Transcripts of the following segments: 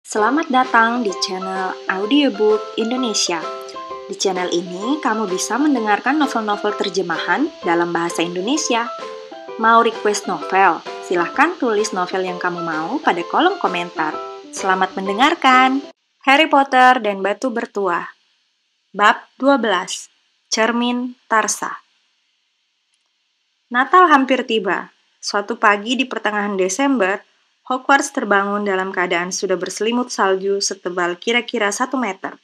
Selamat datang di channel Audiobook Indonesia. Di channel ini, kamu bisa mendengarkan novel-novel terjemahan dalam bahasa Indonesia. Mau request novel? Silahkan tulis novel yang kamu mau pada kolom komentar. Selamat mendengarkan! Harry Potter dan Batu Bertuah. Bab 12. Cermin Tarsa. Natal hampir tiba. Suatu pagi di pertengahan Desember, Hogwarts terbangun dalam keadaan sudah berselimut salju setebal kira-kira 1 meter.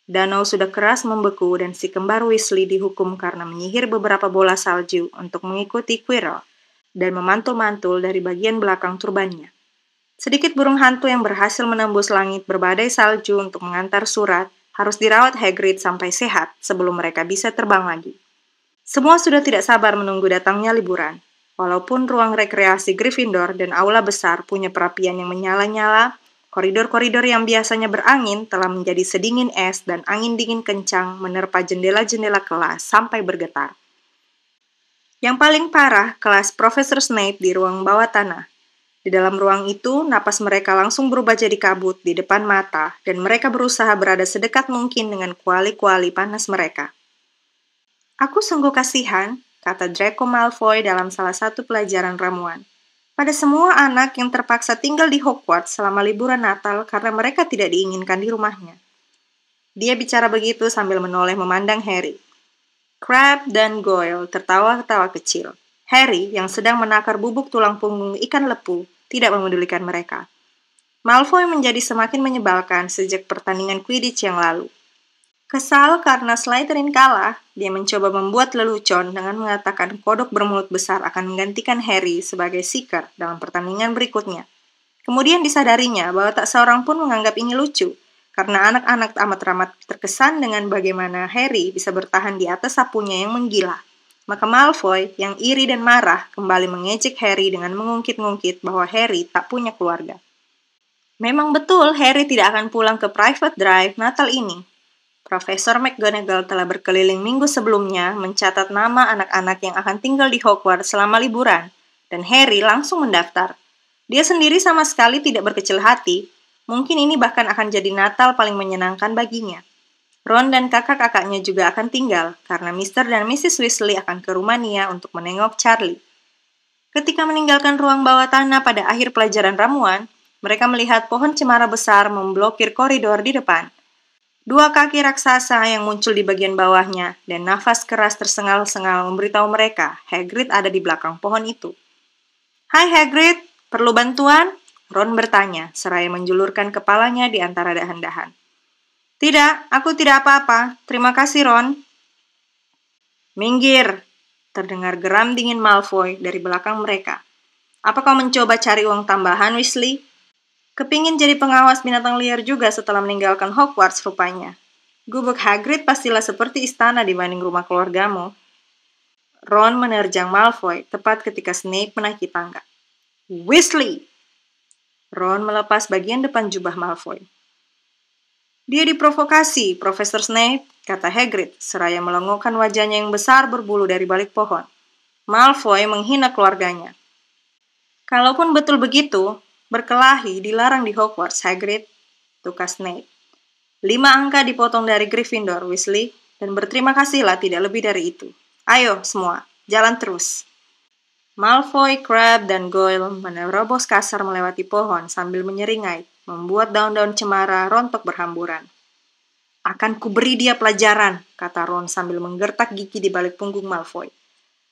Danau sudah keras membeku dan si kembar Weasley dihukum karena menyihir beberapa bola salju untuk mengikuti Quirrell dan memantul-mantul dari bagian belakang turbannya. Sedikit burung hantu yang berhasil menembus langit berbadai salju untuk mengantar surat harus dirawat Hagrid sampai sehat sebelum mereka bisa terbang lagi. Semua sudah tidak sabar menunggu datangnya liburan. Walaupun ruang rekreasi Gryffindor dan aula besar punya perapian yang menyala-nyala, koridor-koridor yang biasanya berangin telah menjadi sedingin es dan angin dingin kencang menerpa jendela-jendela kelas sampai bergetar. Yang paling parah, kelas Profesor Snape di ruang bawah tanah. Di dalam ruang itu, napas mereka langsung berubah jadi kabut di depan mata, dan mereka berusaha berada sedekat mungkin dengan kuali-kuali panas mereka. "Aku sungguh kasihan," kata Draco Malfoy dalam salah satu pelajaran ramuan, "pada semua anak yang terpaksa tinggal di Hogwarts selama liburan Natal karena mereka tidak diinginkan di rumahnya." Dia bicara begitu sambil menoleh memandang Harry. Crabbe dan Goyle tertawa-tawa kecil. Harry, yang sedang menakar bubuk tulang punggung ikan lepu, tidak memedulikan mereka. Malfoy menjadi semakin menyebalkan sejak pertandingan Quidditch yang lalu. Kesal karena Slytherin kalah, dia mencoba membuat lelucon dengan mengatakan kodok bermulut besar akan menggantikan Harry sebagai seeker dalam pertandingan berikutnya. Kemudian disadarinya bahwa tak seorang pun menganggap ini lucu, karena anak-anak amat-amat terkesan dengan bagaimana Harry bisa bertahan di atas sapunya yang menggila. Maka Malfoy, yang iri dan marah, kembali mengejek Harry dengan mengungkit-ungkit bahwa Harry tak punya keluarga. Memang betul Harry tidak akan pulang ke Private Drive Natal ini. Profesor McGonagall telah berkeliling minggu sebelumnya mencatat nama anak-anak yang akan tinggal di Hogwarts selama liburan, dan Harry langsung mendaftar. Dia sendiri sama sekali tidak berkecil hati, mungkin ini bahkan akan jadi Natal paling menyenangkan baginya. Ron dan kakak-kakaknya juga akan tinggal, karena Mr. dan Mrs. Weasley akan ke Rumania untuk menengok Charlie. Ketika meninggalkan ruang bawah tanah pada akhir pelajaran ramuan, mereka melihat pohon cemara besar memblokir koridor di depan. 2 kaki raksasa yang muncul di bagian bawahnya, dan nafas keras tersengal-sengal memberitahu mereka Hagrid ada di belakang pohon itu. "Hai Hagrid, perlu bantuan?" Ron bertanya, seraya menjulurkan kepalanya di antara dahan-dahan. "Tidak, aku tidak apa-apa. Terima kasih, Ron." "Minggir!" terdengar geram dingin Malfoy dari belakang mereka. "Apa kau mencoba cari uang tambahan, Weasley? Kepingin jadi pengawas binatang liar juga setelah meninggalkan Hogwarts rupanya. Gubuk Hagrid pastilah seperti istana dibanding rumah keluargamu." Ron menerjang Malfoy tepat ketika Snape menaiki tangga. "Weasley!" Ron melepas bagian depan jubah Malfoy. "Dia diprovokasi, Profesor Snape," kata Hagrid, seraya melongokkan wajahnya yang besar berbulu dari balik pohon. "Malfoy menghina keluarganya." "Kalaupun betul begitu, berkelahi dilarang di Hogwarts, Hagrid," tukas Snape. 5 angka dipotong dari Gryffindor, Weasley, dan berterima kasihlah tidak lebih dari itu. Ayo, semua, jalan terus." Malfoy, Crabbe, dan Goyle menerobos kasar melewati pohon sambil menyeringai, membuat daun-daun cemara rontok berhamburan. "Akan kuberi dia pelajaran," kata Ron sambil menggertak gigi di balik punggung Malfoy.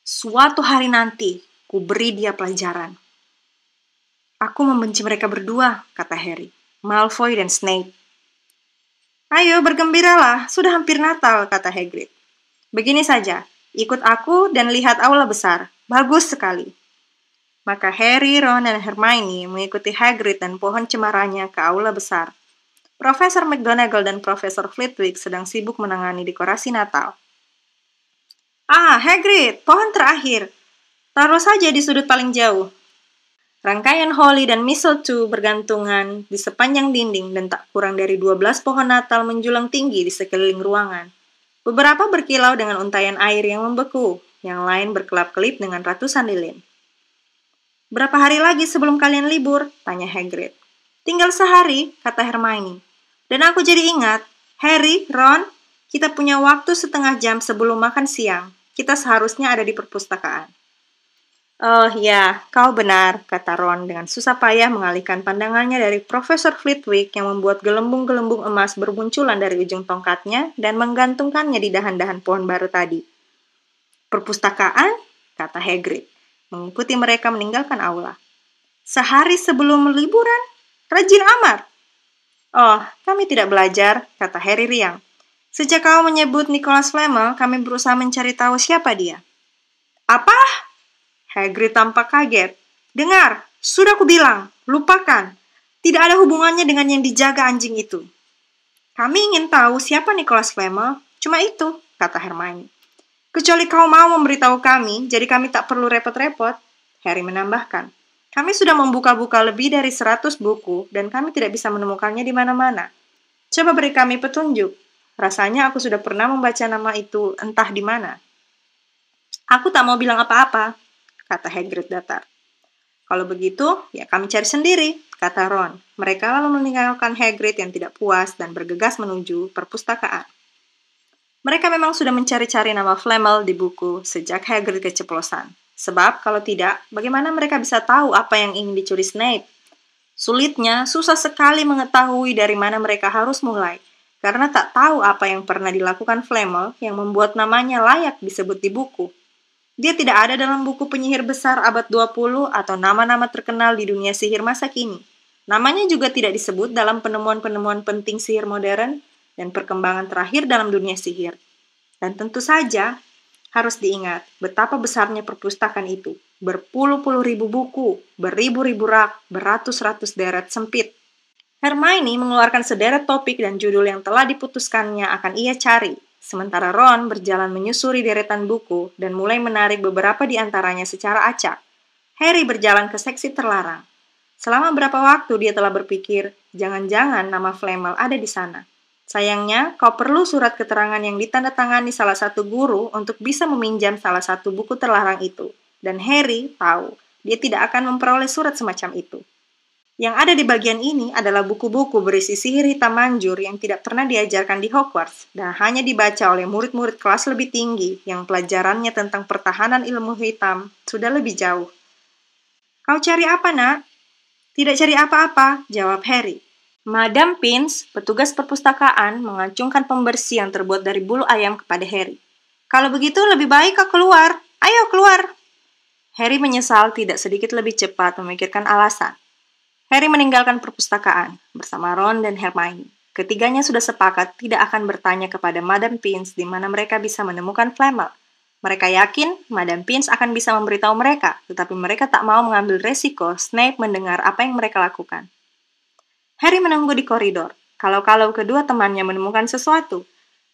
"Suatu hari nanti, kuberi dia pelajaran." "Aku membenci mereka berdua," kata Harry, Malfoy dan Snape. "Ayo bergembiralah, sudah hampir Natal," kata Hagrid. "Begini saja, ikut aku dan lihat aula besar. Bagus sekali." Maka Harry, Ron, dan Hermione mengikuti Hagrid dan pohon cemaranya ke aula besar. Profesor McGonagall dan Profesor Flitwick sedang sibuk menangani dekorasi Natal. "Ah, Hagrid, pohon terakhir. Taruh saja di sudut paling jauh." Rangkaian holly dan mistletoe bergantungan di sepanjang dinding dan tak kurang dari 12 pohon Natal menjulang tinggi di sekeliling ruangan. Beberapa berkilau dengan untaian air yang membeku, yang lain berkelap-kelip dengan ratusan lilin. "Berapa hari lagi sebelum kalian libur?" tanya Hagrid. Tinggal sehari, kata Hermione. Dan aku jadi ingat, Harry, Ron, kita punya waktu setengah jam sebelum makan siang. Kita seharusnya ada di perpustakaan. Oh ya, kau benar, kata Ron dengan susah payah mengalihkan pandangannya dari Profesor Flitwick yang membuat gelembung-gelembung emas bermunculan dari ujung tongkatnya dan menggantungkannya di dahan-dahan pohon baru tadi. Perpustakaan, kata Hagrid, mengikuti mereka meninggalkan aula. Sehari sebelum liburan, rajin amat. Oh, kami tidak belajar, kata Harry riang. Sejak kau menyebut Nicholas Flamel, kami berusaha mencari tahu siapa dia. Apa? Hagrid tampak kaget. Dengar, sudah kubilang, lupakan. Tidak ada hubungannya dengan yang dijaga anjing itu. Kami ingin tahu siapa Nicholas Flamel, cuma itu, kata Hermione. Kecuali kau mau memberitahu kami, jadi kami tak perlu repot-repot, Harry menambahkan. Kami sudah membuka-buka lebih dari 100 buku, dan kami tidak bisa menemukannya di mana-mana. Coba beri kami petunjuk. Rasanya aku sudah pernah membaca nama itu entah di mana. Aku tak mau bilang apa-apa, kata Hagrid datar. Kalau begitu, ya kami cari sendiri, kata Ron. Mereka lalu meninggalkan Hagrid yang tidak puas dan bergegas menuju perpustakaan. Mereka memang sudah mencari-cari nama Flamel di buku sejak Hagrid keceplosan. Sebab kalau tidak, bagaimana mereka bisa tahu apa yang ingin dicuri Snape? Sulitnya, susah sekali mengetahui dari mana mereka harus mulai, karena tak tahu apa yang pernah dilakukan Flamel yang membuat namanya layak disebut di buku. Dia tidak ada dalam buku penyihir besar abad 20 atau nama-nama terkenal di dunia sihir masa kini. Namanya juga tidak disebut dalam penemuan-penemuan penting sihir modern dan perkembangan terakhir dalam dunia sihir. Dan tentu saja, harus diingat betapa besarnya perpustakaan itu. Berpuluh-puluh ribu buku, beribu-ribu rak, beratus-ratus deret sempit. Hermione mengeluarkan sederet topik dan judul yang telah diputuskannya akan ia cari. Sementara Ron berjalan menyusuri deretan buku dan mulai menarik beberapa di antaranya secara acak. Harry berjalan ke seksi terlarang. Selama beberapa waktu dia telah berpikir, jangan-jangan nama Flamel ada di sana. Sayangnya, kau perlu surat keterangan yang ditandatangani salah satu guru untuk bisa meminjam salah satu buku terlarang itu. Dan Harry tahu, dia tidak akan memperoleh surat semacam itu. Yang ada di bagian ini adalah buku-buku berisi sihir hitam manjur yang tidak pernah diajarkan di Hogwarts dan hanya dibaca oleh murid-murid kelas lebih tinggi yang pelajarannya tentang pertahanan ilmu hitam sudah lebih jauh. Kau cari apa, nak? Tidak cari apa-apa, jawab Harry. Madam Pince, petugas perpustakaan, mengacungkan pembersih yang terbuat dari bulu ayam kepada Harry. Kalau begitu lebih baik kau keluar. Ayo keluar. Harry menyesal tidak sedikit lebih cepat memikirkan alasan. Harry meninggalkan perpustakaan bersama Ron dan Hermione. Ketiganya sudah sepakat tidak akan bertanya kepada Madam Pince di mana mereka bisa menemukan Flamel. Mereka yakin Madam Pince akan bisa memberitahu mereka, tetapi mereka tak mau mengambil resiko Snape mendengar apa yang mereka lakukan. Harry menunggu di koridor, kalau-kalau kedua temannya menemukan sesuatu,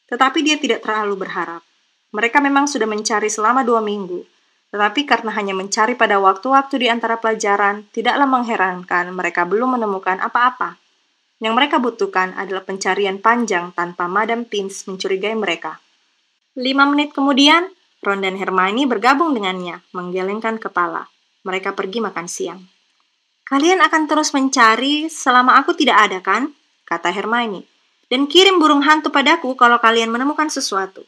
tetapi dia tidak terlalu berharap. Mereka memang sudah mencari selama 2 minggu, tetapi karena hanya mencari pada waktu-waktu di antara pelajaran, tidaklah mengherankan mereka belum menemukan apa-apa. Yang mereka butuhkan adalah pencarian panjang tanpa Madam Pince mencurigai mereka. 5 menit kemudian, Ron dan Hermione bergabung dengannya, menggelengkan kepala. Mereka pergi makan siang. Kalian akan terus mencari selama aku tidak ada, kan? Kata Hermione. Dan kirim burung hantu padaku kalau kalian menemukan sesuatu.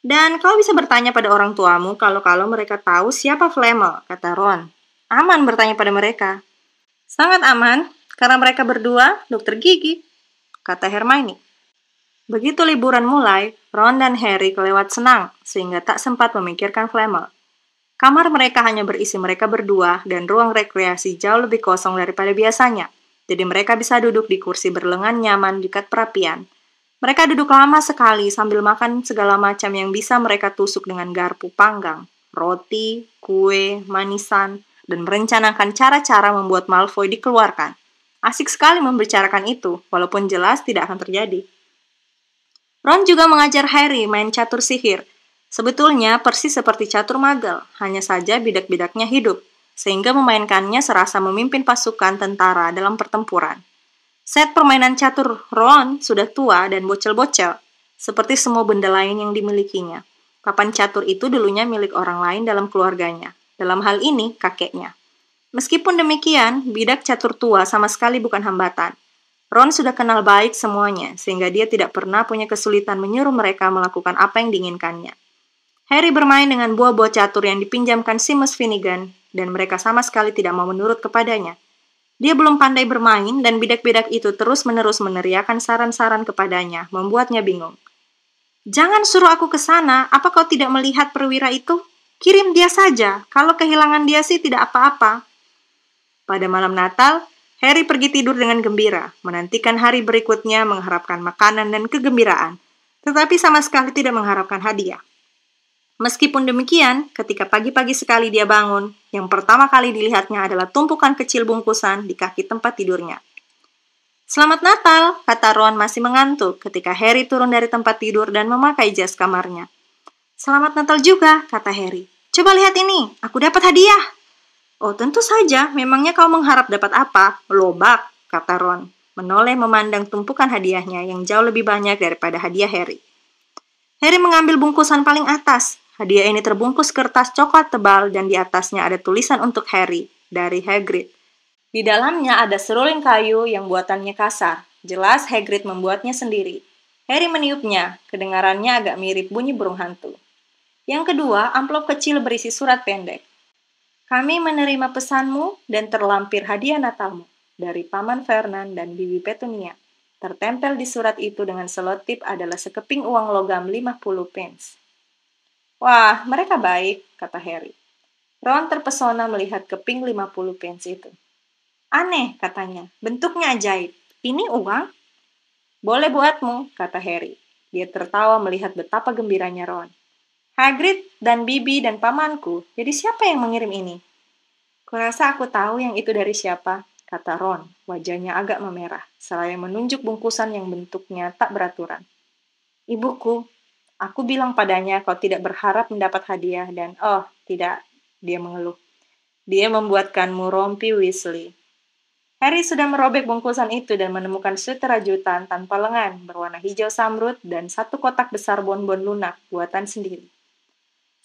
Dan kau bisa bertanya pada orang tuamu kalau mereka tahu siapa Flamel, kata Ron. Aman bertanya pada mereka. Sangat aman, karena mereka berdua dokter gigi, kata Hermione. Begitu liburan mulai, Ron dan Harry kelewat senang, sehingga tak sempat memikirkan Flamel. Kamar mereka hanya berisi mereka berdua, dan ruang rekreasi jauh lebih kosong daripada biasanya. Jadi mereka bisa duduk di kursi berlengan nyaman dekat perapian. Mereka duduk lama sekali sambil makan segala macam yang bisa mereka tusuk dengan garpu panggang, roti, kue, manisan, dan merencanakan cara-cara membuat Malfoy dikeluarkan. Asik sekali membicarakan itu, walaupun jelas tidak akan terjadi. Ron juga mengajar Harry main catur sihir. Sebetulnya persis seperti catur magel, hanya saja bidak-bidaknya hidup, sehingga memainkannya serasa memimpin pasukan tentara dalam pertempuran. Set permainan catur Ron sudah tua dan bocel-bocel, seperti semua benda lain yang dimilikinya. Papan catur itu dulunya milik orang lain dalam keluarganya, dalam hal ini kakeknya. Meskipun demikian, bidak catur tua sama sekali bukan hambatan. Ron sudah kenal baik semuanya, sehingga dia tidak pernah punya kesulitan menyuruh mereka melakukan apa yang diinginkannya. Harry bermain dengan buah-buah catur yang dipinjamkan Seamus Finnegan, dan mereka sama sekali tidak mau menurut kepadanya. Dia belum pandai bermain, dan bidak-bidak itu terus-menerus meneriakan saran-saran kepadanya, membuatnya bingung. Jangan suruh aku ke sana, apa kau tidak melihat perwira itu? Kirim dia saja, kalau kehilangan dia sih tidak apa-apa. Pada malam Natal, Harry pergi tidur dengan gembira, menantikan hari berikutnya mengharapkan makanan dan kegembiraan, tetapi sama sekali tidak mengharapkan hadiah. Meskipun demikian, ketika pagi-pagi sekali dia bangun, yang pertama kali dilihatnya adalah tumpukan kecil bungkusan di kaki tempat tidurnya. Selamat Natal, kata Ron masih mengantuk ketika Harry turun dari tempat tidur dan memakai jas kamarnya. Selamat Natal juga, kata Harry. Coba lihat ini, aku dapat hadiah. Oh, tentu saja, memangnya kau mengharap dapat apa? Lobak, kata Ron, menoleh memandang tumpukan hadiahnya yang jauh lebih banyak daripada hadiah Harry. Harry mengambil bungkusan paling atas. Hadiah ini terbungkus kertas coklat tebal dan di atasnya ada tulisan untuk Harry, dari Hagrid. Di dalamnya ada seruling kayu yang buatannya kasar. Jelas Hagrid membuatnya sendiri. Harry meniupnya, kedengarannya agak mirip bunyi burung hantu. Yang kedua, amplop kecil berisi surat pendek. Kami menerima pesanmu dan terlampir hadiah Natalmu dari Paman Vernon dan Bibi Petunia. Tertempel di surat itu dengan selotip adalah sekeping uang logam 50 pence. Wah, mereka baik, kata Harry. Ron terpesona melihat keping 50 pence itu. Aneh, katanya. Bentuknya ajaib. Ini uang? Boleh buatmu, kata Harry. Dia tertawa melihat betapa gembiranya Ron. Hagrid dan Bibi dan pamanku, jadi siapa yang mengirim ini? Kurasa aku tahu yang itu dari siapa, kata Ron. Wajahnya agak memerah, seraya menunjuk bungkusan yang bentuknya tak beraturan. Ibuku, aku bilang padanya kau tidak berharap mendapat hadiah dan tidak, dia mengeluh. Dia membuatkanmu rompi Weasley. Harry sudah merobek bungkusan itu dan menemukan sweater rajutan tanpa lengan berwarna hijau samrut dan satu kotak besar bonbon lunak buatan sendiri.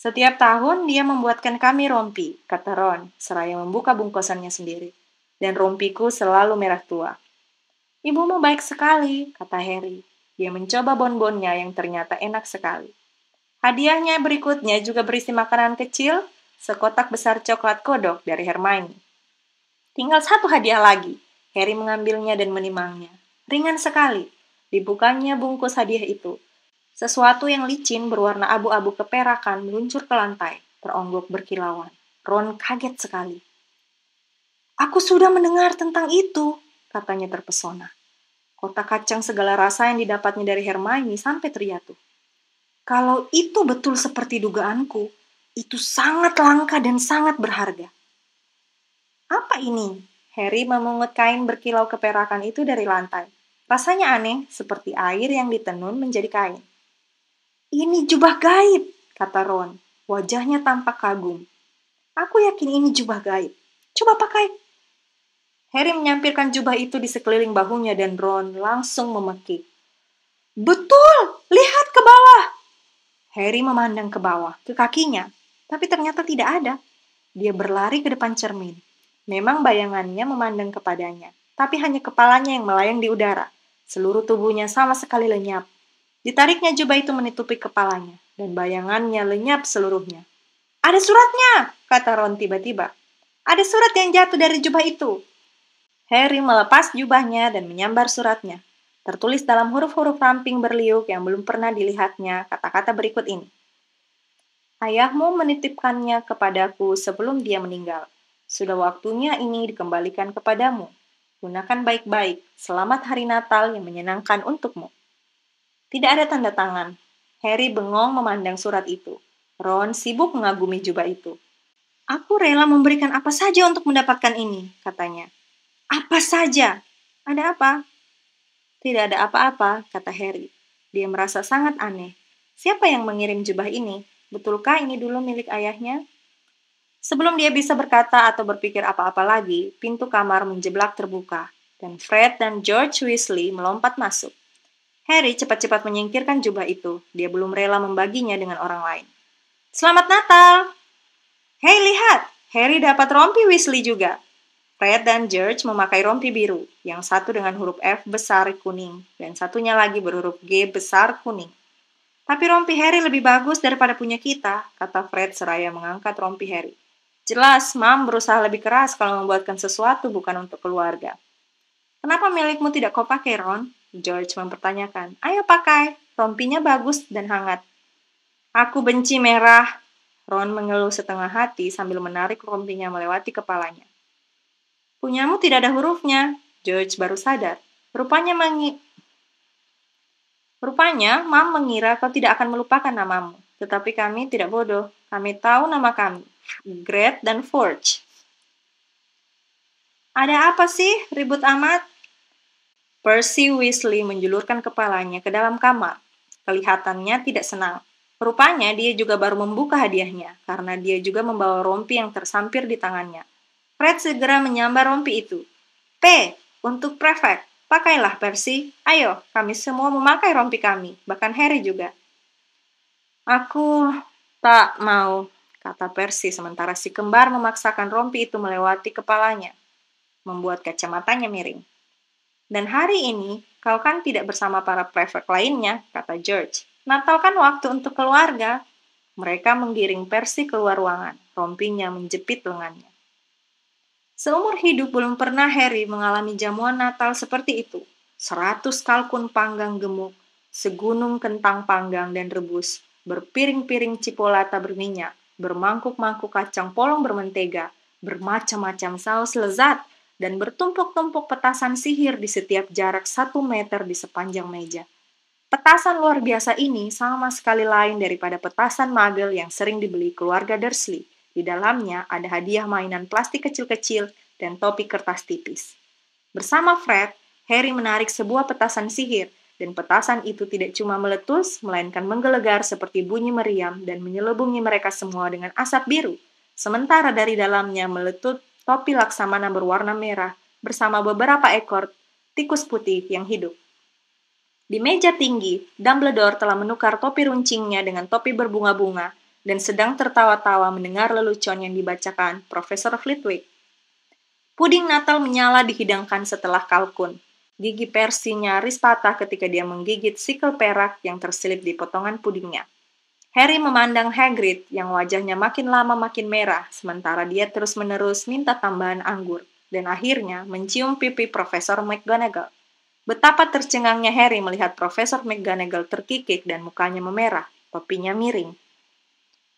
Setiap tahun dia membuatkan kami rompi, kata Ron, seraya membuka bungkusannya sendiri. Dan rompiku selalu merah tua. Ibumu baik sekali, kata Harry. Dia mencoba bonbonnya yang ternyata enak sekali. Hadiahnya berikutnya juga berisi makanan kecil, sekotak besar coklat kodok dari Hermione. Tinggal satu hadiah lagi. Harry mengambilnya dan menimangnya. Ringan sekali. Dibukanya bungkus hadiah itu. Sesuatu yang licin berwarna abu-abu keperakan meluncur ke lantai, teronggok berkilauan. Ron kaget sekali. Aku sudah mendengar tentang itu, katanya terpesona. Kotak kacang segala rasa yang didapatnya dari Hermione sampai terjatuh. Kalau itu betul seperti dugaanku, itu sangat langka dan sangat berharga. Apa ini? Harry memungut kain berkilau keperakan itu dari lantai. Rasanya aneh, seperti air yang ditenun menjadi kain. Ini jubah gaib, kata Ron. Wajahnya tampak kagum. Aku yakin ini jubah gaib. Coba pakai. Harry menyampirkan jubah itu di sekeliling bahunya dan Ron langsung memekik. Betul! Lihat ke bawah! Harry memandang ke bawah, ke kakinya. Tapi ternyata tidak ada. Dia berlari ke depan cermin. Memang bayangannya memandang kepadanya. Tapi hanya kepalanya yang melayang di udara. Seluruh tubuhnya sama sekali lenyap. Ditariknya jubah itu menutupi kepalanya. Dan bayangannya lenyap seluruhnya. Ada suratnya, kata Ron tiba-tiba. Ada surat yang jatuh dari jubah itu. Harry melepas jubahnya dan menyambar suratnya. Tertulis dalam huruf-huruf ramping berliuk yang belum pernah dilihatnya kata-kata berikut ini. Ayahmu menitipkannya kepadaku sebelum dia meninggal. Sudah waktunya ini dikembalikan kepadamu. Gunakan baik-baik. Selamat Hari Natal yang menyenangkan untukmu. Tidak ada tanda tangan. Harry bengong memandang surat itu. Ron sibuk mengagumi jubah itu. Aku rela memberikan apa saja untuk mendapatkan ini, katanya. Apa saja? Ada apa? Tidak ada apa-apa, kata Harry. Dia merasa sangat aneh. Siapa yang mengirim jubah ini? Betulkah ini dulu milik ayahnya? Sebelum dia bisa berkata atau berpikir apa-apa lagi, pintu kamar menjeblak terbuka, dan Fred dan George Weasley melompat masuk. Harry cepat-cepat menyingkirkan jubah itu. Dia belum rela membaginya dengan orang lain. Selamat Natal! Hei, lihat! Harry dapat rompi Weasley juga. Fred dan George memakai rompi biru, yang satu dengan huruf F besar kuning, dan satunya lagi berhuruf G besar kuning. Tapi rompi Harry lebih bagus daripada punya kita, kata Fred seraya mengangkat rompi Harry. Jelas, Mam berusaha lebih keras kalau membuatkan sesuatu bukan untuk keluarga. Kenapa milikmu tidak kau pakai, Ron? George mempertanyakan. Ayo pakai, rompinya bagus dan hangat. Aku benci merah. Ron mengeluh setengah hati sambil menarik rompinya melewati kepalanya. Punyamu tidak ada hurufnya. George baru sadar. Rupanya, Mam mengira kau tidak akan melupakan namamu. Tetapi kami tidak bodoh. Kami tahu nama kami. Gret dan Forge. Ada apa sih? Ribut amat. Percy Weasley menjulurkan kepalanya ke dalam kamar. Kelihatannya tidak senang. Rupanya dia juga baru membuka hadiahnya, karena dia juga membawa rompi yang tersampir di tangannya. Fred segera menyambar rompi itu. P, untuk prefect. Pakailah, Percy. Ayo, kami semua memakai rompi kami, bahkan Harry juga. Aku tak mau, kata Percy sementara si kembar memaksakan rompi itu melewati kepalanya, membuat kacamatanya miring. Dan hari ini, kau kan tidak bersama para prefect lainnya, kata George. Natal kan waktu untuk keluarga. Mereka menggiring Percy keluar ruangan, rompinya menjepit lengannya. Seumur hidup belum pernah Harry mengalami jamuan Natal seperti itu. 100 kalkun panggang gemuk, segunung kentang panggang dan rebus, berpiring-piring cipolata berminyak, bermangkuk-mangkuk kacang polong bermentega, bermacam-macam saus lezat, dan bertumpuk-tumpuk petasan sihir di setiap jarak 1 meter di sepanjang meja. Petasan luar biasa ini sama sekali lain daripada petasan magel yang sering dibeli keluarga Dursley. Di dalamnya ada hadiah mainan plastik kecil-kecil dan topi kertas tipis. Bersama Fred, Harry menarik sebuah petasan sihir, dan petasan itu tidak cuma meletus, melainkan menggelegar seperti bunyi meriam dan menyelubungi mereka semua dengan asap biru. Sementara dari dalamnya meletut topi laksamana berwarna merah bersama beberapa ekor tikus putih yang hidup. Di meja tinggi, Dumbledore telah menukar topi runcingnya dengan topi berbunga-bunga dan sedang tertawa-tawa mendengar lelucon yang dibacakan Profesor Flitwick. Puding Natal menyala dihidangkan setelah kalkun. Gigi Percy nyaris patah ketika dia menggigit sikel perak yang terselip di potongan pudingnya. Harry memandang Hagrid yang wajahnya makin lama makin merah, sementara dia terus-menerus minta tambahan anggur, dan akhirnya mencium pipi Profesor McGonagall. Betapa tercengangnya Harry melihat Profesor McGonagall terkikik dan mukanya memerah, topinya miring.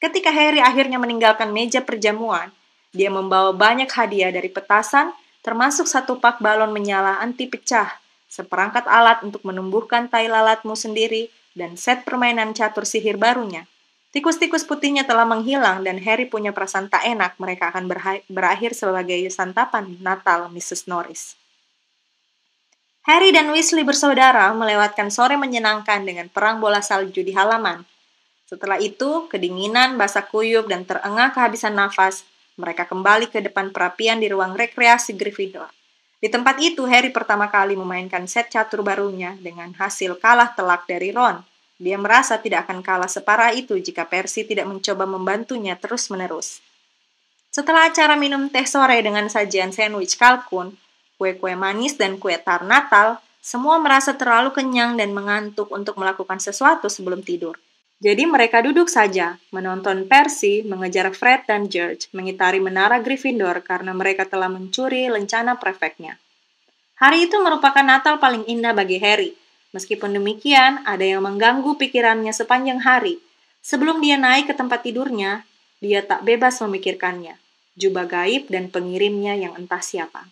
Ketika Harry akhirnya meninggalkan meja perjamuan, dia membawa banyak hadiah dari petasan, termasuk 1 pak balon menyala anti pecah, seperangkat alat untuk menumbuhkan tai lalatmu sendiri, dan set permainan catur sihir barunya. Tikus-tikus putihnya telah menghilang dan Harry punya perasaan tak enak mereka akan berakhir sebagai santapan Natal Mrs. Norris. Harry dan Weasley bersaudara melewatkan sore menyenangkan dengan perang bola salju di halaman. Setelah itu, kedinginan, basah kuyup, dan terengah kehabisan nafas, mereka kembali ke depan perapian di ruang rekreasi Gryffindor. Di tempat itu, Harry pertama kali memainkan set catur barunya dengan hasil kalah telak dari Ron. Dia merasa tidak akan kalah separah itu jika Percy tidak mencoba membantunya terus-menerus. Setelah acara minum teh sore dengan sajian sandwich kalkun, kue-kue manis dan kue tar Natal, semua merasa terlalu kenyang dan mengantuk untuk melakukan sesuatu sebelum tidur. Jadi mereka duduk saja, menonton Percy mengejar Fred dan George mengitari menara Gryffindor karena mereka telah mencuri lencana prefeknya. Hari itu merupakan Natal paling indah bagi Harry. Meskipun demikian, ada yang mengganggu pikirannya sepanjang hari. Sebelum dia naik ke tempat tidurnya, dia tak bebas memikirkannya. Jubah gaib dan pengirimnya yang entah siapa.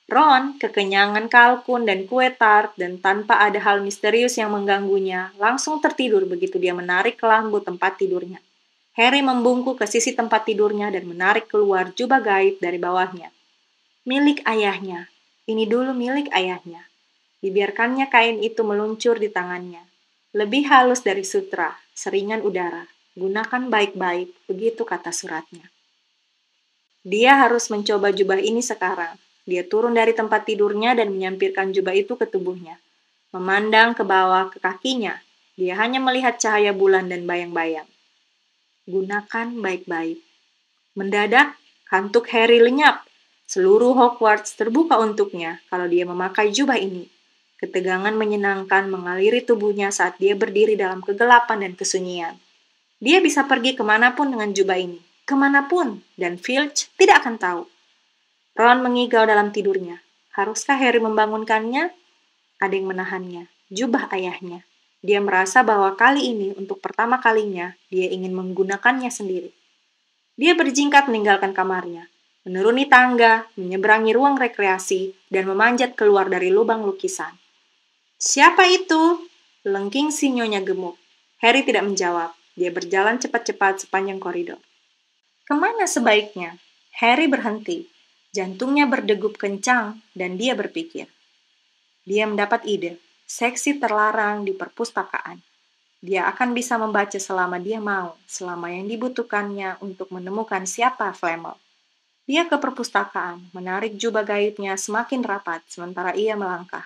Ron, kekenyangan kalkun dan kue tart, dan tanpa ada hal misterius yang mengganggunya, langsung tertidur begitu dia menarik kelambu tempat tidurnya. Harry membungkuk ke sisi tempat tidurnya dan menarik keluar jubah gaib dari bawahnya. Milik ayahnya. Ini dulu milik ayahnya. Dibiarkannya kain itu meluncur di tangannya. Lebih halus dari sutra, seringan udara. Gunakan baik-baik, begitu kata suratnya. Dia harus mencoba jubah ini sekarang. Dia turun dari tempat tidurnya dan menyampirkan jubah itu ke tubuhnya. Memandang ke bawah ke kakinya, dia hanya melihat cahaya bulan dan bayang-bayang. Gunakan baik-baik. Mendadak, Kantuk Harry lenyap. Seluruh Hogwarts terbuka untuknya kalau dia memakai jubah ini. Ketegangan menyenangkan mengaliri tubuhnya saat dia berdiri dalam kegelapan dan kesunyian. Dia bisa pergi kemanapun dengan jubah ini. Kemanapun, dan Filch tidak akan tahu. Ron mengigau dalam tidurnya. Haruskah Harry membangunkannya? Ada yang menahannya. Jubah ayahnya. Dia merasa bahwa kali ini, untuk pertama kalinya, dia ingin menggunakannya sendiri. Dia berjingkat meninggalkan kamarnya, menuruni tangga, menyeberangi ruang rekreasi, dan memanjat keluar dari lubang lukisan. Siapa itu? Lengking si Nyonya gemuk. Harry tidak menjawab. Dia berjalan cepat-cepat sepanjang koridor. Kemana sebaiknya? Harry berhenti. Jantungnya berdegup kencang dan dia berpikir. Dia mendapat ide. Seksi terlarang di perpustakaan. Dia akan bisa membaca selama dia mau, selama yang dibutuhkannya untuk menemukan siapa Flamel. Dia ke perpustakaan, menarik jubah gaibnya semakin rapat sementara ia melangkah.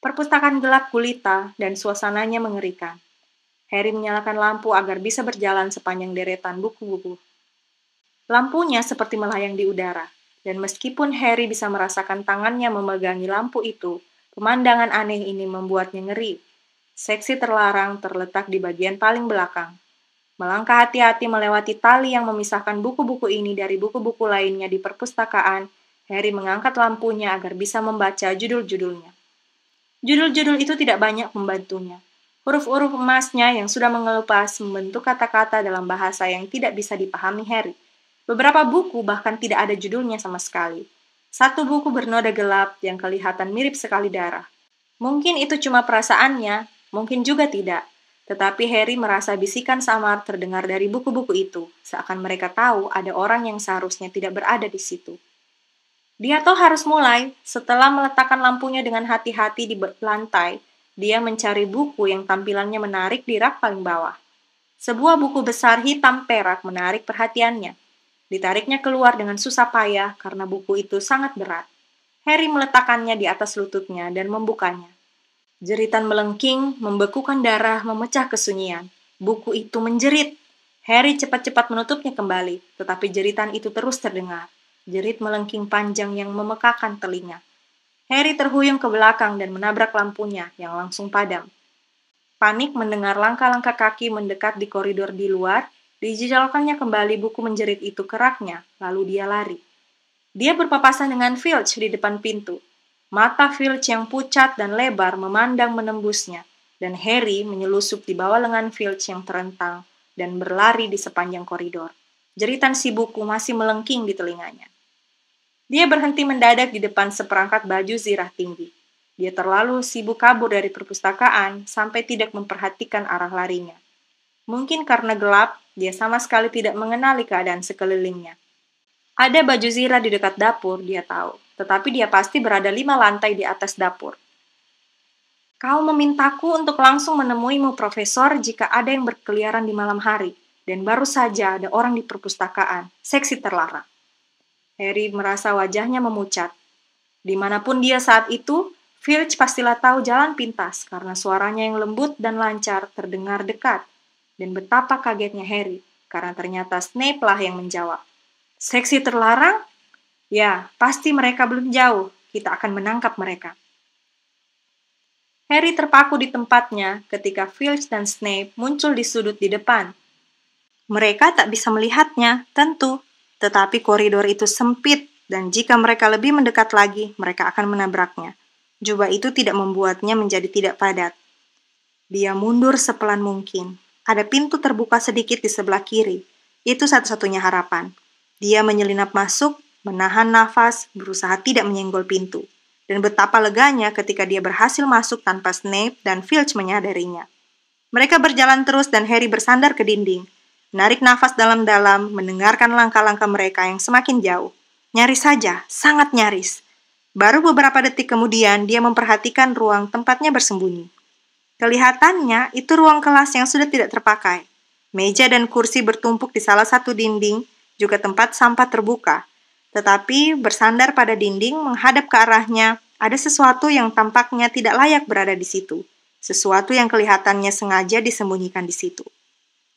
Perpustakaan gelap gulita dan suasananya mengerikan. Harry menyalakan lampu agar bisa berjalan sepanjang deretan buku-buku. Lampunya seperti melayang di udara, dan meskipun Harry bisa merasakan tangannya memegangi lampu itu, pemandangan aneh ini membuatnya ngeri. Seksi terlarang terletak di bagian paling belakang. Melangkah hati-hati melewati tali yang memisahkan buku-buku ini dari buku-buku lainnya di perpustakaan, Harry mengangkat lampunya agar bisa membaca judul-judulnya. Judul-judul itu tidak banyak membantunya. Huruf-huruf emasnya yang sudah mengelupas membentuk kata-kata dalam bahasa yang tidak bisa dipahami Harry. Beberapa buku bahkan tidak ada judulnya sama sekali. Satu buku bernoda gelap yang kelihatan mirip sekali darah. Mungkin itu cuma perasaannya, mungkin juga tidak. Tetapi Harry merasa bisikan samar terdengar dari buku-buku itu, seakan mereka tahu ada orang yang seharusnya tidak berada di situ. Dia tahu harus mulai. Setelah meletakkan lampunya dengan hati-hati di lantai, dia mencari buku yang tampilannya menarik di rak paling bawah. Sebuah buku besar hitam perak menarik perhatiannya. Ditariknya keluar dengan susah payah karena buku itu sangat berat. Harry meletakkannya di atas lututnya dan membukanya. Jeritan melengking, membekukan darah, memecah kesunyian. Buku itu menjerit. Harry cepat-cepat menutupnya kembali, tetapi jeritan itu terus terdengar. Jerit melengking panjang yang memekakan telinga. Harry terhuyung ke belakang dan menabrak lampunya yang langsung padam. Panik mendengar langkah-langkah kaki mendekat di koridor di luar, dijejalkannya kembali buku menjerit itu ke raknya, lalu dia lari. Dia berpapasan dengan Filch di depan pintu. Mata Filch yang pucat dan lebar memandang menembusnya, dan Harry menyelusup di bawah lengan Filch yang terentang dan berlari di sepanjang koridor. Jeritan si buku masih melengking di telinganya. Dia berhenti mendadak di depan seperangkat baju zirah tinggi. Dia terlalu sibuk kabur dari perpustakaan sampai tidak memperhatikan arah larinya. Mungkin karena gelap, dia sama sekali tidak mengenali keadaan sekelilingnya. Ada baju zirah di dekat dapur, dia tahu. Tetapi dia pasti berada 5 lantai di atas dapur. Kau memintaku untuk langsung menemuimu, Profesor, jika ada yang berkeliaran di malam hari. Dan baru saja ada orang di perpustakaan. Seksi terlarang. Harry merasa wajahnya memucat. Dimanapun dia saat itu, Filch pastilah tahu jalan pintas karena suaranya yang lembut dan lancar terdengar dekat. Dan betapa kagetnya Harry, karena ternyata Snape lah yang menjawab. Seksi terlarang? Ya, pasti mereka belum jauh. Kita akan menangkap mereka. Harry terpaku di tempatnya ketika Filch dan Snape muncul di sudut di depan. Mereka tak bisa melihatnya, tentu. Tetapi koridor itu sempit, dan jika mereka lebih mendekat lagi, mereka akan menabraknya. Jubah itu tidak membuatnya menjadi tidak padat. Dia mundur sepelan mungkin. Ada pintu terbuka sedikit di sebelah kiri. Itu satu-satunya harapan. Dia menyelinap masuk, menahan nafas, berusaha tidak menyenggol pintu. Dan betapa leganya ketika dia berhasil masuk tanpa Snape dan Filch menyadarinya. Mereka berjalan terus dan Harry bersandar ke dinding. Menarik nafas dalam-dalam, mendengarkan langkah-langkah mereka yang semakin jauh. Nyaris saja, sangat nyaris. Baru beberapa detik kemudian, dia memperhatikan ruang tempatnya bersembunyi. Kelihatannya, itu ruang kelas yang sudah tidak terpakai. Meja dan kursi bertumpuk di salah satu dinding, juga tempat sampah terbuka. Tetapi, bersandar pada dinding, menghadap ke arahnya, ada sesuatu yang tampaknya tidak layak berada di situ. Sesuatu yang kelihatannya sengaja disembunyikan di situ.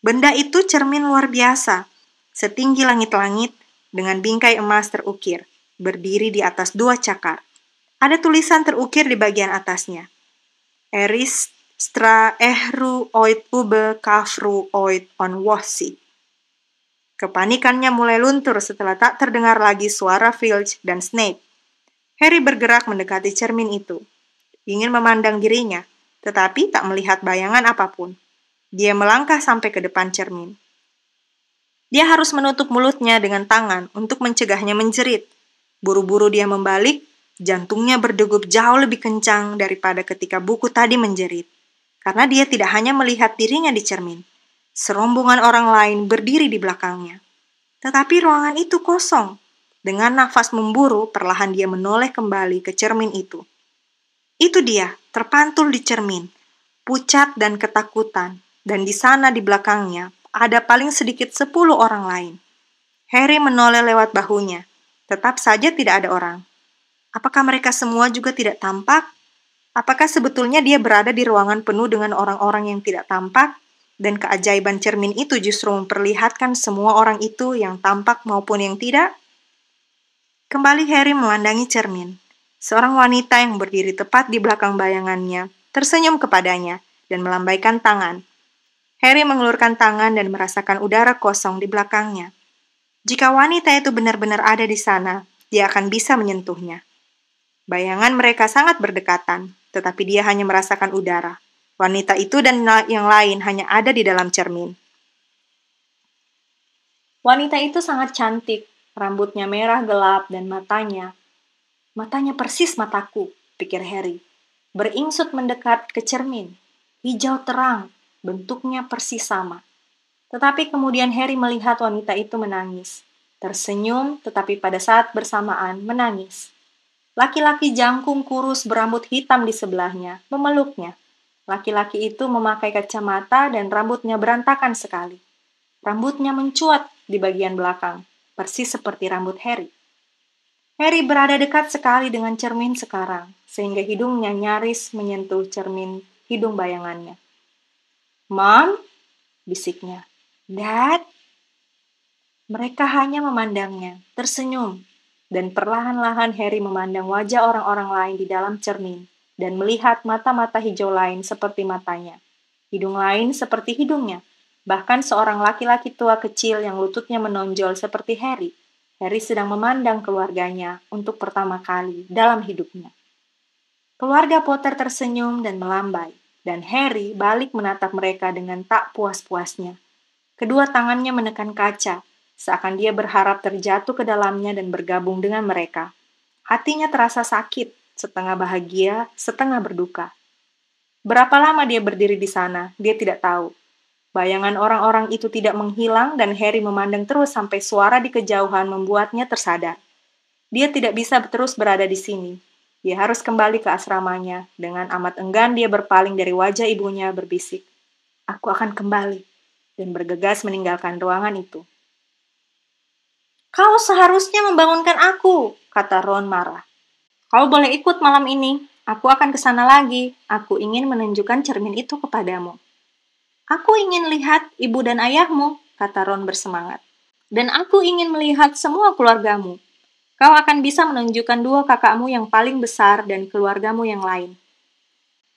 Benda itu cermin luar biasa, setinggi langit-langit, dengan bingkai emas terukir, berdiri di atas 2 cakar. Ada tulisan terukir di bagian atasnya. Eristra ehru oit ube kafru oit on wosi. Kepanikannya mulai luntur setelah tak terdengar lagi suara Filch dan Snape. Harry bergerak mendekati cermin itu. Ingin memandang dirinya, tetapi tak melihat bayangan apapun. Dia melangkah sampai ke depan cermin. Dia harus menutup mulutnya dengan tangan untuk mencegahnya menjerit. Buru-buru dia membalik, jantungnya berdegup jauh lebih kencang daripada ketika buku tadi menjerit. Karena dia tidak hanya melihat dirinya di cermin. Serombongan orang lain berdiri di belakangnya. Tetapi ruangan itu kosong. Dengan nafas memburu, perlahan dia menoleh kembali ke cermin itu. Itu dia, terpantul di cermin, pucat dan ketakutan, dan di sana di belakangnya ada paling sedikit 10 orang lain. Harry menoleh lewat bahunya, tetap saja tidak ada orang. Apakah mereka semua juga tidak tampak? Apakah sebetulnya dia berada di ruangan penuh dengan orang-orang yang tidak tampak? Dan keajaiban cermin itu justru memperlihatkan semua orang itu yang tampak maupun yang tidak? Kembali Harry memandangi cermin. Seorang wanita yang berdiri tepat di belakang bayangannya tersenyum kepadanya dan melambaikan tangan. Harry mengulurkan tangan dan merasakan udara kosong di belakangnya. Jika wanita itu benar-benar ada di sana, dia akan bisa menyentuhnya. Bayangan mereka sangat berdekatan, tetapi dia hanya merasakan udara. Wanita itu dan yang lain hanya ada di dalam cermin. Wanita itu sangat cantik, rambutnya merah gelap dan matanya persis mataku, pikir Harry. Beringsut mendekat ke cermin. Hijau terang, bentuknya persis sama. Tetapi kemudian Harry melihat wanita itu menangis. Tersenyum, tetapi pada saat bersamaan menangis. Laki-laki jangkung kurus berambut hitam di sebelahnya memeluknya. Laki-laki itu memakai kacamata dan rambutnya berantakan sekali. Rambutnya mencuat di bagian belakang, persis seperti rambut Harry. Harry berada dekat sekali dengan cermin sekarang, sehingga hidungnya nyaris menyentuh cermin hidung bayangannya. "Mom?" bisiknya. "Dad?" Mereka hanya memandangnya, tersenyum, dan perlahan-lahan Harry memandang wajah orang-orang lain di dalam cermin, dan melihat mata-mata hijau lain seperti matanya, hidung lain seperti hidungnya, bahkan seorang laki-laki tua kecil yang lututnya menonjol seperti Harry. Harry sedang memandang keluarganya untuk pertama kali dalam hidupnya. Keluarga Potter tersenyum dan melambai, dan Harry balik menatap mereka dengan tak puas-puasnya. Kedua tangannya menekan kaca, seakan dia berharap terjatuh ke dalamnya dan bergabung dengan mereka. Hatinya terasa sakit, setengah bahagia, setengah berduka. Berapa lama dia berdiri di sana, dia tidak tahu. Bayangan orang-orang itu tidak menghilang dan Harry memandang terus sampai suara di kejauhan membuatnya tersadar. Dia tidak bisa terus berada di sini. Dia harus kembali ke asramanya. Dengan amat enggan dia berpaling dari wajah ibunya berbisik, "Aku akan kembali," dan bergegas meninggalkan ruangan itu. "Kau seharusnya membangunkan aku," kata Ron marah. "Kau boleh ikut malam ini. Aku akan ke sana lagi. Aku ingin menunjukkan cermin itu kepadamu." "Aku ingin lihat ibu dan ayahmu," kata Ron bersemangat. "Dan aku ingin melihat semua keluargamu. Kau akan bisa menunjukkan 2 kakakmu yang paling besar dan keluargamu yang lain."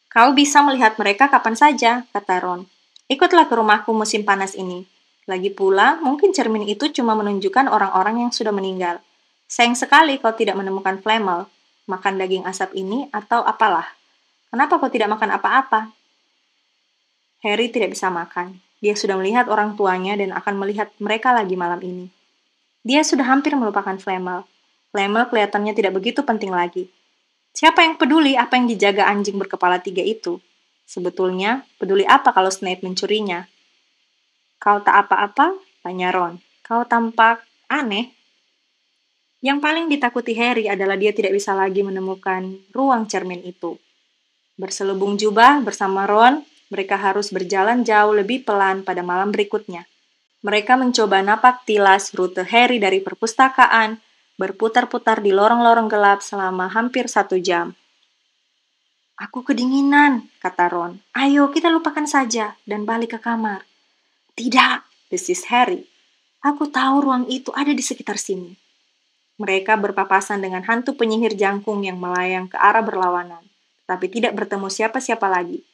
"Kau bisa melihat mereka kapan saja," kata Ron. "Ikutlah ke rumahku musim panas ini. Lagi pula, mungkin cermin itu cuma menunjukkan orang-orang yang sudah meninggal. Sayang sekali kau tidak menemukan Flamel, makan daging asap ini atau apalah. Kenapa kau tidak makan apa-apa?" Harry tidak bisa makan. Dia sudah melihat orang tuanya dan akan melihat mereka lagi malam ini. Dia sudah hampir melupakan Flamel. Flamel kelihatannya tidak begitu penting lagi. Siapa yang peduli apa yang dijaga anjing berkepala 3 itu? Sebetulnya, peduli apa kalau Snape mencurinya? "Kau tak apa-apa?" tanya Ron. "Kau tampak aneh." Yang paling ditakuti Harry adalah dia tidak bisa lagi menemukan ruang cermin itu. Berselubung jubah bersama Ron, mereka harus berjalan jauh lebih pelan pada malam berikutnya. Mereka mencoba napak tilas rute Harry dari perpustakaan, berputar-putar di lorong-lorong gelap selama hampir 1 jam. "Aku kedinginan," kata Ron. "Ayo, kita lupakan saja dan balik ke kamar." "Tidak," desis Harry. Aku tahu ruang itu ada di sekitar sini. Mereka berpapasan dengan hantu penyihir jangkung yang melayang ke arah berlawanan, tapi tidak bertemu siapa-siapa lagi.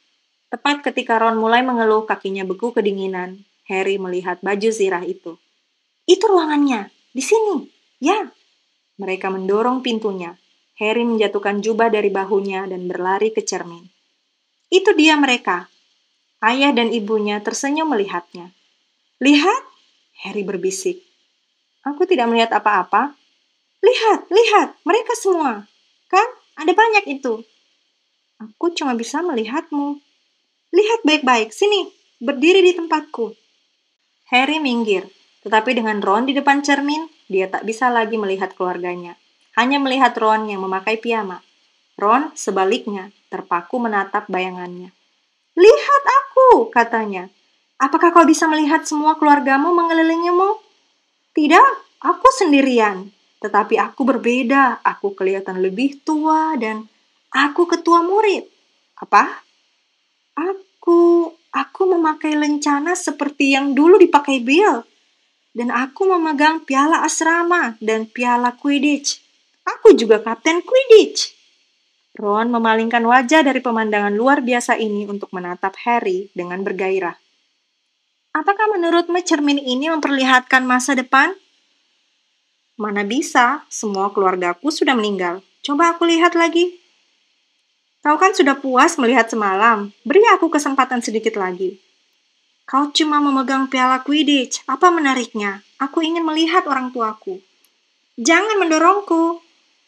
Tepat ketika Ron mulai mengeluh kakinya beku kedinginan, Harry melihat baju zirah itu. Itu ruangannya, di sini. Ya. Mereka mendorong pintunya. Harry menjatuhkan jubah dari bahunya dan berlari ke cermin. Itu dia mereka. Ayah dan ibunya tersenyum melihatnya. Lihat, Harry berbisik. Aku tidak melihat apa-apa. Lihat, lihat, mereka semua. Kan, ada banyak itu. Aku cuma bisa melihatmu. Lihat baik-baik, sini, berdiri di tempatku. Harry minggir, tetapi dengan Ron di depan cermin, dia tak bisa lagi melihat keluarganya. Hanya melihat Ron yang memakai piyama. Ron, sebaliknya, terpaku menatap bayangannya. Lihat aku, katanya. Apakah kau bisa melihat semua keluargamu mengelilingimu? Tidak, aku sendirian. Tetapi aku berbeda, aku kelihatan lebih tua dan aku ketua murid. Apa? Aku memakai lencana seperti yang dulu dipakai Bill. Dan aku memegang piala asrama dan piala Quidditch. Aku juga kapten Quidditch. Ron memalingkan wajah dari pemandangan luar biasa ini untuk menatap Harry dengan bergairah. Apakah menurutmu cermin ini memperlihatkan masa depan? Mana bisa, semua keluargaku sudah meninggal. Coba aku lihat lagi. Kau kan sudah puas melihat semalam. Beri aku kesempatan sedikit lagi. Kau cuma memegang piala Quidditch. Apa menariknya? Aku ingin melihat orang tuaku. Jangan mendorongku.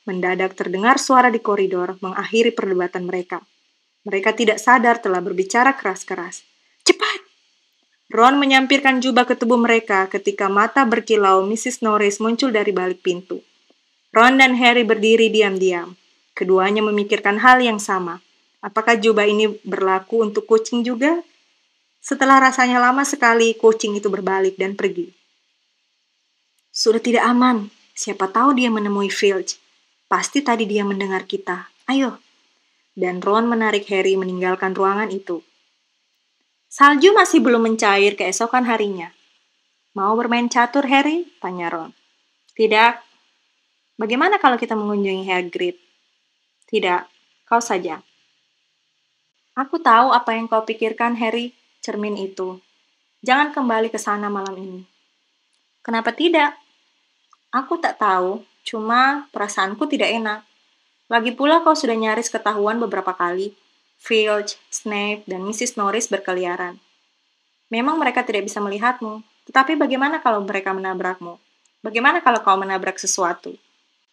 Mendadak terdengar suara di koridor mengakhiri perdebatan mereka. Mereka tidak sadar telah berbicara keras-keras. Cepat! Ron menyampirkan jubah ke tubuh mereka ketika mata berkilau Mrs. Norris muncul dari balik pintu. Ron dan Harry berdiri diam-diam. Keduanya memikirkan hal yang sama. Apakah jubah ini berlaku untuk kucing juga? Setelah rasanya lama sekali, kucing itu berbalik dan pergi. Sudah tidak aman. Siapa tahu dia menemui Filch. Pasti tadi dia mendengar kita. Ayo. Dan Ron menarik Harry meninggalkan ruangan itu. Salju masih belum mencair keesokan harinya. Mau bermain catur, Harry? Tanya Ron. Tidak. Bagaimana kalau kita mengunjungi Hagrid? Tidak. Kau saja. Aku tahu apa yang kau pikirkan, Harry. Cermin itu. Jangan kembali ke sana malam ini. Kenapa tidak? Aku tak tahu, cuma perasaanku tidak enak. Lagi pula kau sudah nyaris ketahuan beberapa kali. Filch, Snape, dan Mrs. Norris berkeliaran. Memang mereka tidak bisa melihatmu, tetapi bagaimana kalau mereka menabrakmu? Bagaimana kalau kau menabrak sesuatu?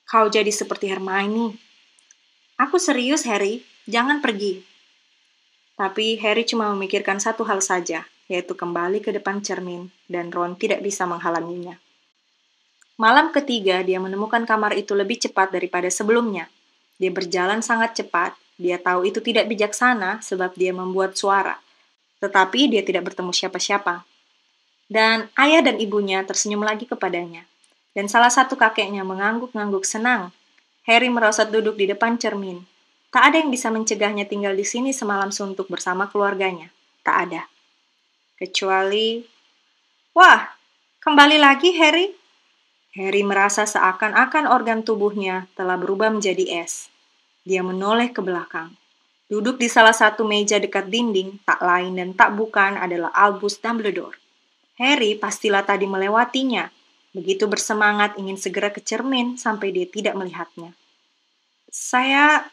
Kau jadi seperti Hermione. Aku serius, Harry. Jangan pergi. Tapi Harry cuma memikirkan satu hal saja, yaitu kembali ke depan cermin, dan Ron tidak bisa menghalanginya. Malam ketiga, dia menemukan kamar itu lebih cepat daripada sebelumnya. Dia berjalan sangat cepat. Dia tahu itu tidak bijaksana sebab dia membuat suara. Tetapi dia tidak bertemu siapa-siapa. Dan ayah dan ibunya tersenyum lagi kepadanya. Dan salah satu kakeknya mengangguk-ngangguk senang. Harry merosot duduk di depan cermin. Tak ada yang bisa mencegahnya tinggal di sini semalam suntuk bersama keluarganya. Tak ada. Kecuali... Wah, kembali lagi Harry. Harry merasa seakan-akan organ tubuhnya telah berubah menjadi es. Dia menoleh ke belakang. Duduk di salah satu meja dekat dinding, tak lain dan tak bukan adalah Albus Dumbledore. Harry pastilah tadi melewatinya. Begitu bersemangat ingin segera ke cermin sampai dia tidak melihatnya. Saya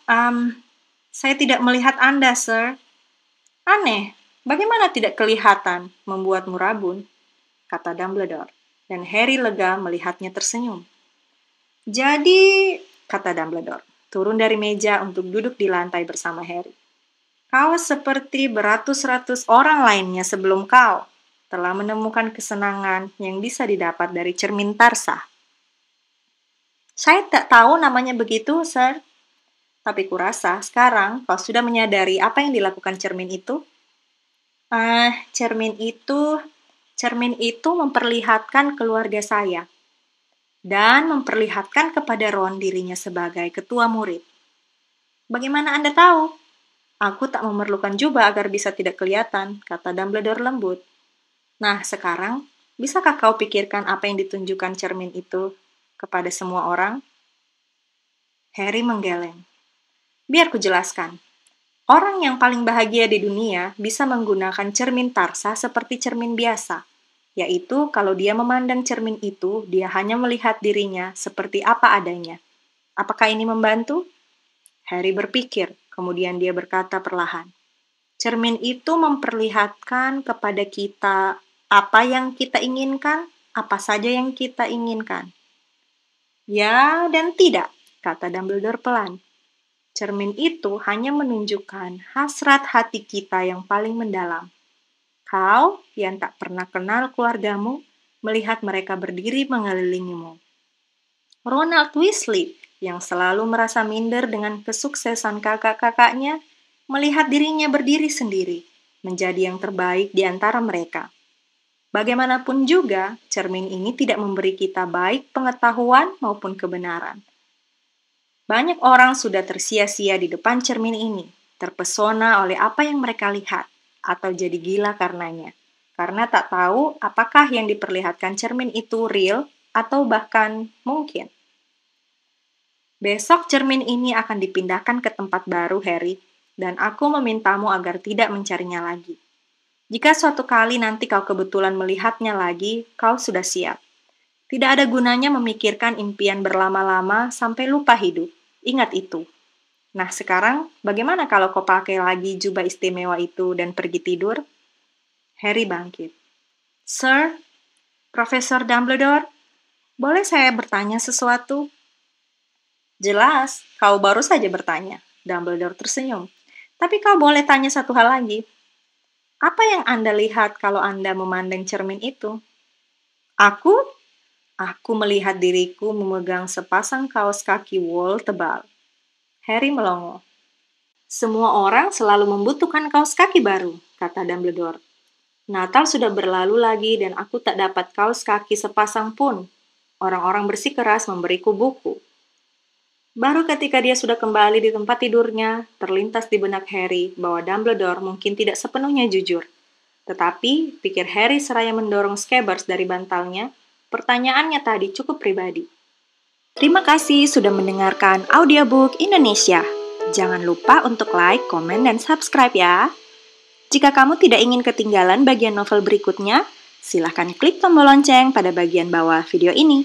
tidak melihat Anda, Sir. Aneh, bagaimana tidak kelihatan membuatmu rabun? Kata Dumbledore. Dan Harry lega melihatnya tersenyum. Jadi, kata Dumbledore, turun dari meja untuk duduk di lantai bersama Harry. Kau seperti beratus-ratus orang lainnya sebelum kau telah menemukan kesenangan yang bisa didapat dari cermin Tarsa. Saya tak tahu namanya begitu, Sir. Tapi kurasa sekarang kau sudah menyadari apa yang dilakukan cermin itu. Cermin itu memperlihatkan keluarga saya. Dan memperlihatkan kepada Ron dirinya sebagai ketua murid. Bagaimana Anda tahu? Aku tak memerlukan jubah agar bisa tidak kelihatan, kata Dumbledore lembut. Nah, sekarang, Bisakah kau pikirkan apa yang ditunjukkan cermin itu kepada semua orang? Harry menggeleng. Biar ku jelaskan. Orang yang paling bahagia di dunia bisa menggunakan cermin tarsa seperti cermin biasa, yaitu kalau dia memandang cermin itu, dia hanya melihat dirinya seperti apa adanya. Apakah ini membantu? Harry berpikir, kemudian dia berkata perlahan. Cermin itu memperlihatkan kepada kita apa yang kita inginkan, apa saja yang kita inginkan. Ya dan tidak, kata Dumbledore pelan. Cermin itu hanya menunjukkan hasrat hati kita yang paling mendalam. Kau yang tak pernah kenal keluargamu, melihat mereka berdiri mengelilingimu. Ronald Weasley yang selalu merasa minder dengan kesuksesan kakak-kakaknya, melihat dirinya berdiri sendiri, menjadi yang terbaik di antara mereka. Bagaimanapun juga, cermin ini tidak memberi kita baik pengetahuan maupun kebenaran. Banyak orang sudah tersia-sia di depan cermin ini, terpesona oleh apa yang mereka lihat, atau jadi gila karenanya. Karena tak tahu apakah yang diperlihatkan cermin itu real atau bahkan mungkin. Besok cermin ini akan dipindahkan ke tempat baru, Harry, dan aku memintamu agar tidak mencarinya lagi. Jika suatu kali nanti kau kebetulan melihatnya lagi, kau sudah siap. Tidak ada gunanya memikirkan impian berlama-lama sampai lupa hidup. Ingat itu. Nah, sekarang bagaimana kalau kau pakai lagi jubah istimewa itu dan pergi tidur? Harry bangkit. Sir, Profesor Dumbledore, boleh saya bertanya sesuatu? Jelas, kau baru saja bertanya. Dumbledore tersenyum. Tapi kau boleh tanya satu hal lagi. Apa yang Anda lihat kalau Anda memandang cermin itu? Aku melihat diriku memegang sepasang kaos kaki wol tebal. Harry melongo. Semua orang selalu membutuhkan kaos kaki baru, kata Dumbledore. Natal sudah berlalu lagi dan aku tak dapat kaos kaki sepasang pun. Orang-orang bersikeras memberiku buku. Baru ketika dia sudah kembali di tempat tidurnya, terlintas di benak Harry bahwa Dumbledore mungkin tidak sepenuhnya jujur. Tetapi, pikir Harry seraya mendorong Scabbers dari bantalnya, pertanyaannya tadi cukup pribadi. Terima kasih sudah mendengarkan audiobook Indonesia. Jangan lupa untuk like, komen, dan subscribe ya. Jika kamu tidak ingin ketinggalan bagian novel berikutnya, silahkan klik tombol lonceng pada bagian bawah video ini.